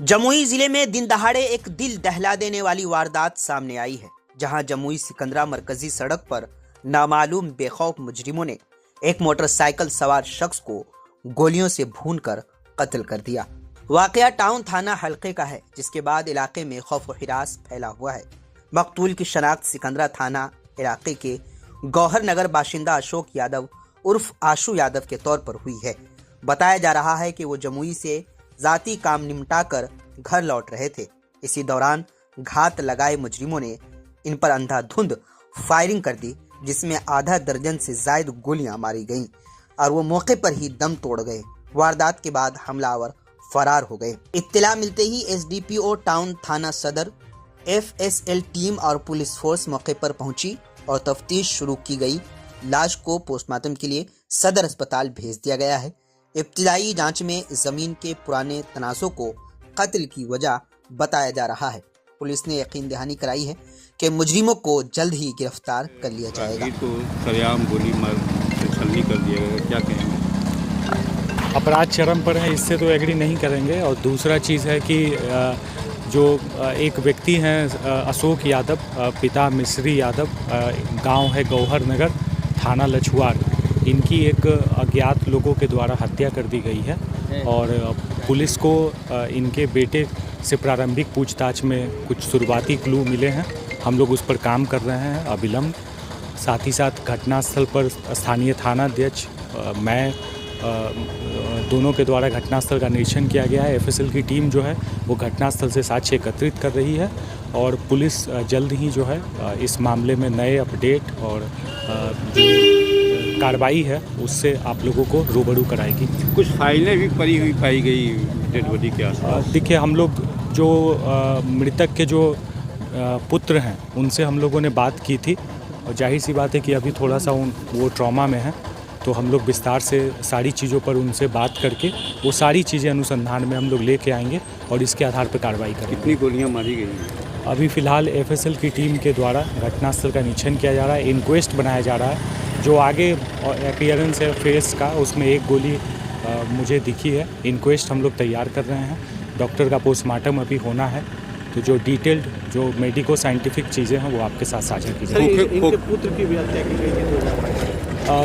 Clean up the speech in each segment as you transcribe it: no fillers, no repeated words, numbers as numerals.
जमुई जिले में दिन दहाड़े एक दिल दहला देने वाली वारदात सामने आई है, जहां जमुई सिकंदरा मरकजी सड़क पर नामालूम बेखौफ मुजरिमों ने एक मोटरसाइकिल सवार शख्स को गोलियों से भूनकर कत्ल कर दिया। वाकया टाउन थाना हल्के का है, जिसके बाद इलाके में खौफ व हिरास फैला हुआ है। मकतूल की शनाख्त सिकंदरा थाना इलाके के गौहर नगर बाशिंदा अशोक यादव उर्फ आशु यादव के तौर पर हुई है। बताया जा रहा है कि वो जमुई से जाती काम निपटाकर घर लौट रहे थे। इसी दौरान घात लगाए मुजरिमों ने इन पर अंधाधुंध फायरिंग कर दी, जिसमें आधा दर्जन से ज्यादा गोलियां मारी गईं और वो मौके पर ही दम तोड़ गए। वारदात के बाद हमलावर फरार हो गए। इत्तला मिलते ही एसडीपीओ टाउन थाना सदर, एफएसएल टीम और पुलिस फोर्स मौके पर पहुंची और तफ्तीश शुरू की गई। लाश को पोस्टमार्टम के लिए सदर अस्पताल भेज दिया गया है। इब्तिदाई जांच में जमीन के पुराने तनाज़ों को कत्ल की वजह बताया जा रहा है। पुलिस ने यकीन दहानी कराई है कि मुजरिमों को जल्द ही गिरफ्तार कर लिया जाएगा। तो सरेआम गोली मार छलनी कर दिया गया, क्या कहेंगे? अपराध चरम पर है, इससे तो एग्री नहीं करेंगे। और दूसरा चीज़ है कि जो एक व्यक्ति हैं अशोक यादव, पिता मिश्री यादव, गांव है गौहर नगर, थाना लछुआर, इनकी एक अज्ञात लोगों के द्वारा हत्या कर दी गई है। और पुलिस को इनके बेटे से प्रारंभिक पूछताछ में कुछ शुरुआती क्लू मिले हैं। हम लोग उस पर काम कर रहे हैं अविलंब। साथ ही साथ घटनास्थल पर स्थानीय थानाध्यक्ष, मैं, दोनों के द्वारा घटनास्थल का निरीक्षण किया गया है। एफएसएल की टीम जो है वो घटनास्थल से साक्ष्य एकत्रित कर रही है और पुलिस जल्द ही जो है इस मामले में नए अपडेट और जो कार्रवाई है उससे आप लोगों को रूबरू कराएगी। कुछ फाइलें भी पड़ी हुई पाई गई डेड बॉडी के आसपास। देखिए, हम लोग जो मृतक के जो पुत्र हैं उनसे हम लोगों ने बात की थी और जाहिर सी बात है कि अभी थोड़ा सा वो ट्रॉमा में है, तो हम लोग विस्तार से सारी चीज़ों पर उनसे बात करके वो सारी चीज़ें अनुसंधान में हम लोग लेके आएंगे और इसके आधार पर कार्रवाई करेंगे। कितनी गोलियां मारी गई? अभी फ़िलहाल एफएसएल की टीम के द्वारा घटनास्थल का निरीक्षण किया जा रहा है, इंक्वेस्ट बनाया जा रहा है। जो आगे अपीयरेंस है फेस का, उसमें एक गोली मुझे दिखी है। इंक्वेस्ट हम लोग तैयार कर रहे हैं, डॉक्टर का पोस्टमार्टम अभी होना है, तो जो डिटेल्ड जो मेडिको साइंटिफिक चीज़ें हैं वो आपके साथ साझा की जाएगी। इनके पुत्र की भी हत्या की गई है।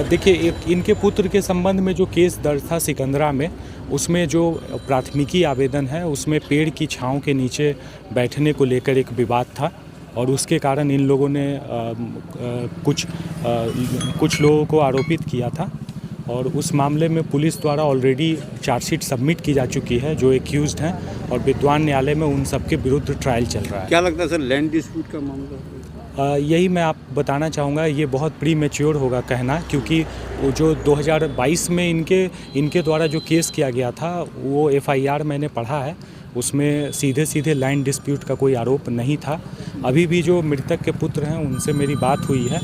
देखिए, इनके पुत्र के संबंध में जो केस दर्ज था सिकंदरा में, उसमें जो प्राथमिकी आवेदन है उसमें पेड़ की छांव के नीचे बैठने को लेकर एक विवाद था और उसके कारण इन लोगों ने कुछ लोगों को आरोपित किया था और उस मामले में पुलिस द्वारा ऑलरेडी चार्जशीट सबमिट की जा चुकी है जो एक्यूज्ड हैं और विद्वान न्यायालय में उन सबके विरुद्ध ट्रायल चल रहा है। क्या लगता है सर, लैंड डिस्प्यूट का मामला? यही मैं आप बताना चाहूँगा, ये बहुत प्री मैच्योर होगा कहना, क्योंकि वो जो 2022 में इनके द्वारा जो केस किया गया था वो एफआईआर मैंने पढ़ा है, उसमें सीधे सीधे लैंड डिस्प्यूट का कोई आरोप नहीं था। अभी भी जो मृतक के पुत्र हैं उनसे मेरी बात हुई है,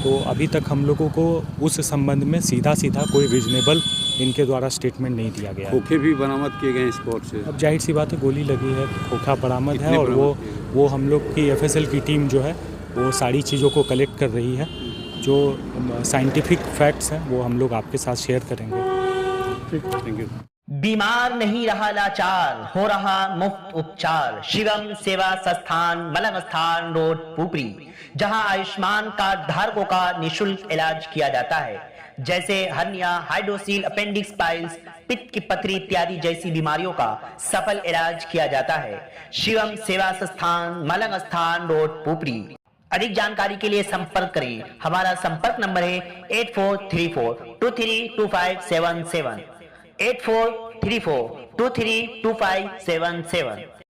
तो अभी तक हम लोगों को उस संबंध में सीधा कोई रीजनेबल इनके द्वारा स्टेटमेंट नहीं दिया गया। खोखे भी बरामद किए गए स्पॉट से? अब जाहिर सी बात है, गोली लगी है, खोखा बरामद है और वो हम लोग की एफएसएल की टीम जो है वो सारी चीज़ों को कलेक्ट कर रही है। जो साइंटिफिक फैक्ट्स हैं वो हम लोग आपके साथ शेयर करेंगे। Thank you. बीमार नहीं रहा लाचार, हो रहा मुफ्त उपचार। शिवम सेवा संस्थान, मलंग स्थान रोड, पुपरी, जहां आयुष्मान कार्ड धारकों का निःशुल्क इलाज किया जाता है, जैसे हर्निया, हाइड्रोसील, अपेंडिक्स, पाइल्स, पित्त की पथरी इत्यादि जैसी बीमारियों का सफल इलाज किया जाता है। शिवम सेवा संस्थान, मलंग स्थान रोड, पुपरी। अधिक जानकारी के लिए संपर्क करें। हमारा संपर्क नंबर है 8434232577, 8434232577।